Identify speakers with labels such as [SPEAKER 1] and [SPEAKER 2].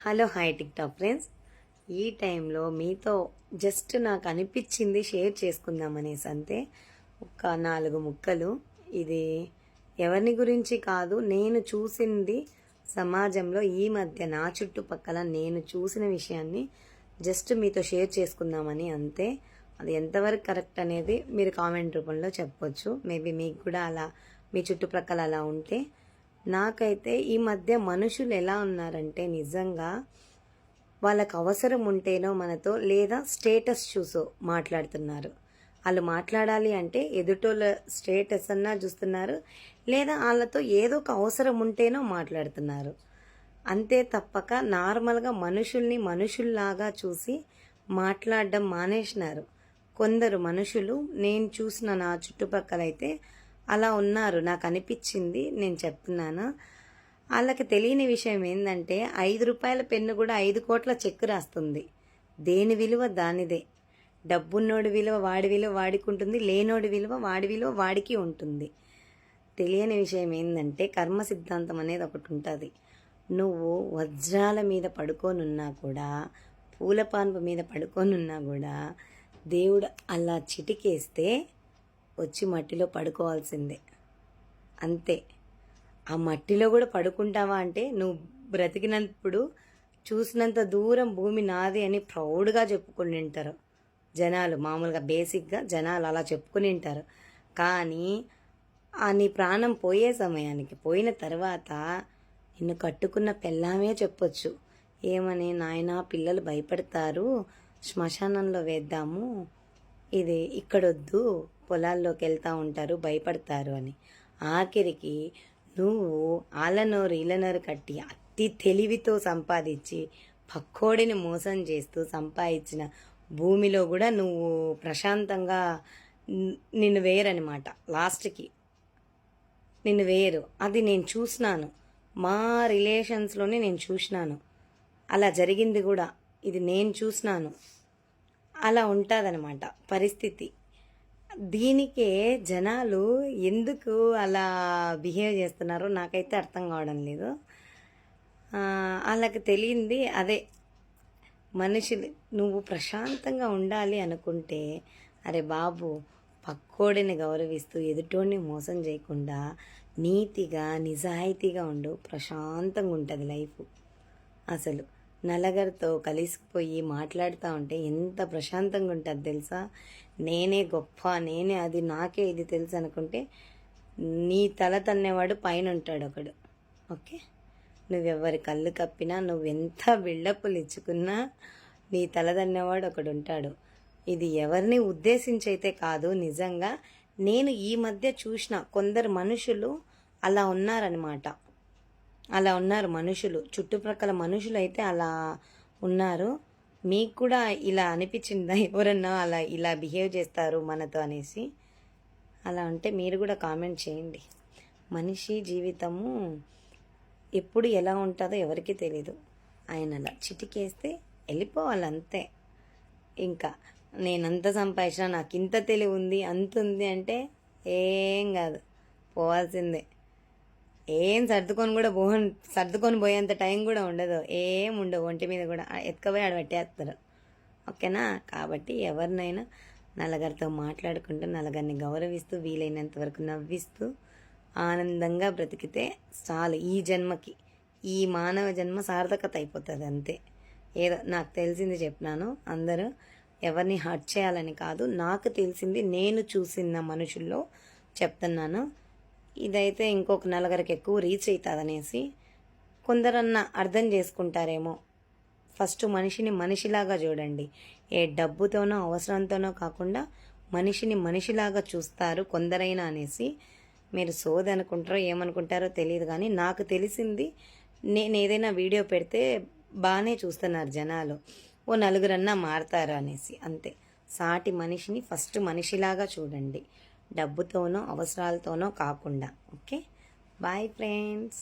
[SPEAKER 1] Hello hi TikTok friends. ఈ టైంలో మీతో జస్ట్ నాకు అనిపించింది షేర్ చేసుకుందామనేసి అంతే. ఒక 4 ముక్కలు. ఇది ఎవరిని గురించి కాదు, నేను చూసింది సమాజంలో ఈ మధ్య నా చుట్టుపక్కల నేను చూసిన విషయాన్ని జస్ట్ మీతో షేర్ చేసుకుందామని అంతే. అది ఎంతవరకు కరెక్ట్ అనేది మీరు కామెంట్ రూపంలో చెప్పొచ్చు. మేబీ మీకు కూడా అలా మీ చుట్టుప్రక్కల అలా ఉంటే. నాకైతే ఈ మధ్య మనుషులు ఎలా ఉన్నారంటే నిజంగా వాళ్ళకు అవసరం ఉంటేనో మనతో లేదా స్టేటస్ చూసో మాట్లాడుతున్నారు. వాళ్ళు మాట్లాడాలి అంటే ఎదుటోళ్ళ స్టేటస్ అన్నా చూస్తున్నారు, లేదా వాళ్ళతో ఏదో ఒక అవసరం ఉంటేనో మాట్లాడుతున్నారు. అంతే తప్పక నార్మల్గా మనుషుల్ని మనుషుల్లాగా చూసి మాట్లాడడం మానేసినారు. కొందరు మనుషులు నేను చూసిన నా చుట్టుపక్కలైతే అలా ఉన్నారు. నాకు అనిపించింది, నేను చెప్తున్నాను. వాళ్ళకి తెలియని విషయం ఏంటంటే 5 రూపాయల పెన్ను కూడా 5 కోట్ల చెక్కు రాస్తుంది. దేని విలువ దానిదే. డబ్బున్నోడి విలువ వాడి విలువ వాడికి ఉంటుంది, లేనోడి విలువ వాడి విలువ వాడికి ఉంటుంది. తెలియని విషయం ఏంటంటే కర్మ సిద్ధాంతం అనేది ఒకటి ఉంటుంది. నువ్వు వజ్రాల మీద పడుకోనున్నా కూడా, పూల పాన్పు మీద పడుకోనున్నా కూడా దేవుడు అలా చిటికేస్తే వచ్చి మట్టిలో పడుకోవాల్సిందే. అంతే. ఆ మట్టిలో కూడా పడుకుంటావా అంటే నువ్వు బ్రతికినప్పుడు చూసినంత దూరం భూమి నాది అని ప్రౌడ్గా చెప్పుకుని ఉంటారు జనాలు. మామూలుగా బేసిక్గా జనాలు అలా చెప్పుకుని ఉంటారు. కానీ నీ ప్రాణం పోయే సమయానికి పోయిన తర్వాత నిన్ను కట్టుకున్న పెళ్ళామే చెప్పొచ్చు ఏమని, నాయనా పిల్లలు భయపడతారు, శ్మశానంలో వేద్దాము, ఇది ఇక్కడొద్దు, పొలాల్లోకి వెళ్తూ ఉంటారు భయపడతారు అని. ఆఖరికి నువ్వు ఆలనోరు ఈలనోరు కట్టి అతి తెలివితో సంపాదించి పక్కోడిని మోసం చేస్తూ సంపాదించిన భూమిలో కూడా నువ్వు ప్రశాంతంగా నిన్ను వేయరనమాట. లాస్ట్కి నిన్ను వేయరు. అది నేను చూసినాను, మా రిలేషన్స్లోనే నేను చూసినాను. అలా జరిగింది కూడా, ఇది నేను చూసినాను. అలా ఉంటుందన్నమాట పరిస్థితి. దీనికే జనాలు ఎందుకు అలా బిహేవ్ చేస్తున్నారో నాకైతే అర్థం కావడం లేదు. వాళ్ళకి తెలియంది అదే. మనుషులు నువ్వు ప్రశాంతంగా ఉండాలి అనుకుంటే, అరే బాబు పక్కోడిని గౌరవిస్తూ ఎదుటోడిని మోసం చేయకుండా నీతిగా నిజాయితీగా ఉండు, ప్రశాంతంగా ఉంటుంది లైఫ్. అసలు నలుగురితో కలిసిపోయి మాట్లాడుతూ ఉంటే ఎంత ప్రశాంతంగా ఉంటుంది తెలుసా. నేనే గొప్ప, నేనే అది, నాకే ఇది తెలుసు అనుకుంటే నీ తల తన్నేవాడు పైన ఉంటాడు ఒకడు. ఓకే, నువ్వెవరి కళ్ళు కప్పినా, నువ్వెంత బిల్డప్పులు ఇచ్చుకున్నా నీ తల తన్నేవాడు ఒకడు ఉంటాడు. ఇది ఎవరిని ఉద్దేశించి అయితే కాదు, నిజంగా నేను ఈ మధ్య చూసిన కొందరు మనుషులు అలా ఉన్నారనమాట. అలా ఉన్నారు మనుషులు, చుట్టుప్రక్కల మనుషులు అయితే అలా ఉన్నారు. మీకు కూడా ఇలా అనిపించిందా? ఎవరన్నా అలా ఇలా బిహేవ్ చేస్తారు మనతో అనేసి? అలా ఉంటే మీరు కూడా కామెంట్ చేయండి. మనిషి జీవితము ఎప్పుడు ఎలా ఉంటుందో ఎవరికీ తెలీదు. ఆయన అలా చిటికేస్తే వెళ్ళిపోవాలి అంతే. ఇంకా నేనంత సంపాదించినా నాకు ఇంత తెలివి ఉంది అంత ఉంది అంటే ఏం కాదు, పోవాల్సిందే. ఏం సర్దుకొని పోయేంత టైం కూడా ఉండదు, ఏం ఉండవు. ఒంటి మీద కూడా ఎత్తుకపోయి ఆడ పెట్టేస్తారు. ఓకేనా? కాబట్టి ఎవరినైనా నలుగురితో మాట్లాడుకుంటూ, నలుగురిని గౌరవిస్తూ, వీలైనంత వరకు నవ్విస్తూ ఆనందంగా బ్రతికితే చాలు. ఈ జన్మకి, ఈ మానవ జన్మ సార్థకత అయిపోతుంది అంతే. ఏదో నాకు తెలిసింది చెప్పినాను. అందరూ ఎవరిని హర్ట్ చేయాలని కాదు, నాకు తెలిసింది నేను చూసిన మనుషుల్లో చెప్తున్నాను. ఇదైతే ఇంకొక నలుగురికి ఎక్కువ రీచ్ అవుతుంది అనేసి కొందరన్నా అర్థం చేసుకుంటారేమో. ఫస్ట్ మనిషిని మనిషిలాగా చూడండి. ఏ డబ్బుతోనో అవసరంతోనో కాకుండా మనిషిని మనిషిలాగా చూస్తారు కొందరైనా అనేసి. మీరు సోది అనుకుంటారో ఏమనుకుంటారో తెలియదు, కానీ నాకు తెలిసింది, నేను ఏదైనా వీడియో పెడితే బాగానే చూస్తున్నారు జనాలు, ఓ నలుగురన్నా మారతారు అనేసి అంతే. సాటి మనిషిని ఫస్ట్ మనిషిలాగా చూడండి, డబ్బుతోనో అవసరాలతోనో కాకుండా. Okay, bye friends.